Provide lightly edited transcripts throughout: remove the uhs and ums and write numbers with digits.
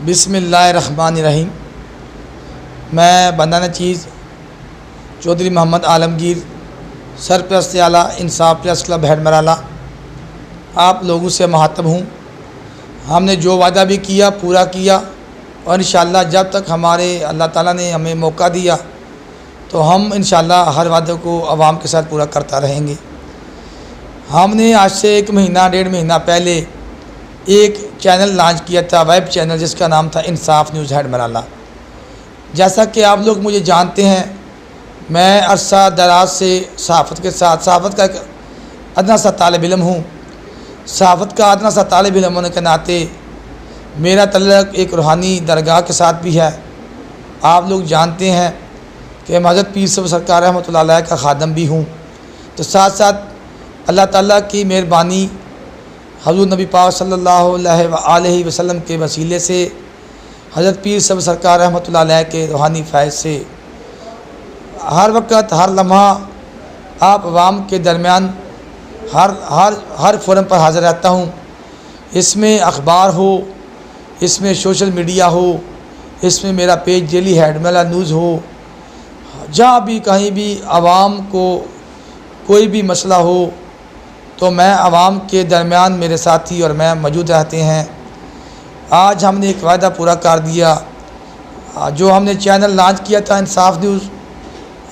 بسم اللہ الرحمن الرحیم۔ میں بندہ چیز چودھری محمد عالمگیر، سرپرست اعلیٰ انصاف پریس کلب ہیڈ مرالا، آپ لوگوں سے مخاطب ہوں۔ ہم نے جو وعدہ بھی کیا پورا کیا، اور انشاءاللہ جب تک ہمارے اللہ تعالیٰ نے ہمیں موقع دیا تو ہم انشاءاللہ ہر وعدے کو عوام کے ساتھ پورا کرتا رہیں گے۔ ہم نے آج سے 1 مہینہ پہلے ایک چینل لانچ کیا تھا، ویب چینل، جس کا نام تھا انصاف نیوز ہیڈ مرالا۔ جیسا کہ آپ لوگ مجھے جانتے ہیں، میں عرصہ دراز سے صحافت کے ساتھ، صحافت کا ایک ادنا سا طالب علم ہوں۔ صحافت کا ادنا سا طالب علم ہونے کے ناطے میرا تعلق ایک روحانی درگاہ کے ساتھ بھی ہے۔ آپ لوگ جانتے ہیں کہ میں حضرت پیر صاحب سرکار رحمۃ اللہ علیہ کا خادم بھی ہوں، تو ساتھ ساتھ اللہ تعالیٰ کی مہربانی، حضور نبی پاک صلی اللہ علیہ وسلم کے وسیلے سے، حضرت پیر صاحب سرکار رحمۃ اللہ علیہ کے روحانی فیض سے ہر وقت ہر لمحہ آپ عوام کے درمیان ہر فورم پر حاضر رہتا ہوں۔ اس میں اخبار ہو، اس میں سوشل میڈیا ہو، اس میں میرا page daily head Marala news ہو، جہاں بھی کہیں بھی عوام کو کوئی بھی مسئلہ ہو تو میں عوام کے درمیان، میرے ساتھی اور میں موجود رہتے ہیں۔ آج ہم نے ایک وعدہ پورا کر دیا، جو ہم نے چینل لانچ کیا تھا انصاف نیوز،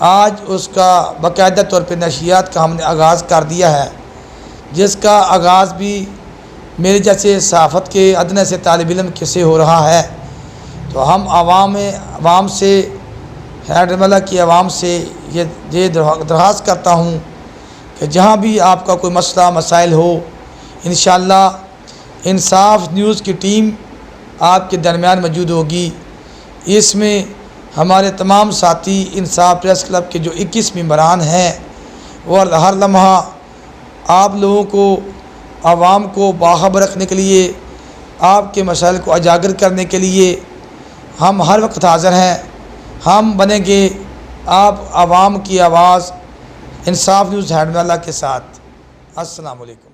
آج اس کا باقاعدہ طور پہ نشریات کا ہم نے آغاز کر دیا ہے، جس کا آغاز بھی میرے جیسے صحافت کے ادنے سے طالب علم سے ہو رہا ہے۔ تو ہم عوام سے، ہیڈ مرالا کی عوام سے یہ درخواست کرتا ہوں کہ جہاں بھی آپ کا کوئی مسئلہ مسائل ہو، انشاءاللہ انصاف نیوز کی ٹیم آپ کے درمیان موجود ہوگی۔ اس میں ہمارے تمام ساتھی انصاف پریس کلب کے جو 21 ممبران ہیں، وہ ہر لمحہ آپ لوگوں کو، عوام کو باخبر رکھنے کے لیے، آپ کے مسائل کو اجاگر کرنے کے لیے ہم ہر وقت حاضر ہیں۔ ہم بنیں گے آپ عوام کی آواز، انصاف نیوز ہیڈ مرالا کے ساتھ۔ السلام علیکم۔